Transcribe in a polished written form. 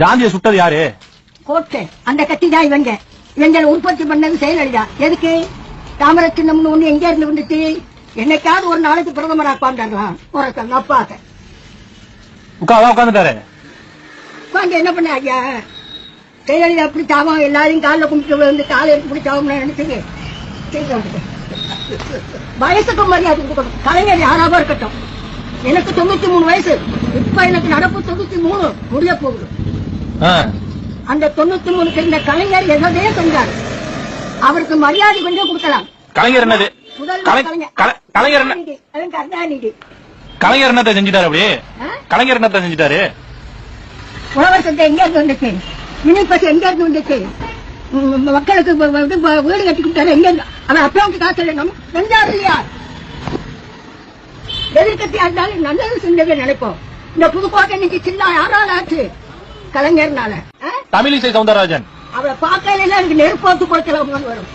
காந்தியை சுட்டது யாரு? கோட்டை. அந்த கட்சி தான் இவங்க. இவங்களை உற்பத்தி பண்ணது செயலளிதா. எதுக்கு? தாமரை சின்னம்னு ஒண்ணு எங்க இருந்து வந்துச்சு? என்னைக்காவது ஒரு நாளைக்கு பிரதமரா உட்காந்துடலாம். ஒரு அப்பாக்க உட்காந்துட்டாரு. உட்காந்து என்ன பண்ண ஐயா? செயலளிதா அப்படி சாவம் எல்லாரையும் காலில் கும்பிட்டு வந்து காலை எடுத்து பிடி சாவம் நினைச்சீங்க. வயசுக்கு மரியாதை கொடுக்கணும். கலைஞர் யாராவா இருக்கட்டும். எனக்கு 93 வயசு. இப்ப எனக்கு நடப்பு 93 முடிய போகுது. அந்த 93 சேர்ந்த கலைஞர் எதையே செஞ்சார். அவருக்கு மரியாதை கொஞ்சம் கொடுக்கலாம். கலைஞர் என்னது? கலைஞர் கருணாநிதி. கலைஞர் என்னத்தை செஞ்சுட்டாரு? அப்படி கலைஞர் என்னத்தை செஞ்சுட்டாரு? உழவர் சந்தை எங்க இருந்து வந்துச்சு? மினிபஸ் எங்க இருந்து வந்துச்சு? மக்களுக்கு வீடு கட்டி கொடுத்தாரு. எங்க இருந்து? அவன் அக்கௌண்ட் காசு இல்லைன்னா செஞ்சாரு இல்லையா? எதிர்கட்சியா இருந்தாலும் நல்லது செஞ்சதை நினைப்போம். இந்த புதுக்கோட்டை இன்னைக்கு சின்ன யாரால ஆச்சு? கலைஞர்னால. தமிழிசை சவுந்தரராஜன் அவளை பார்க்கல எனக்கு நெருப்போட்டு கொடுக்கலாம் வரும்.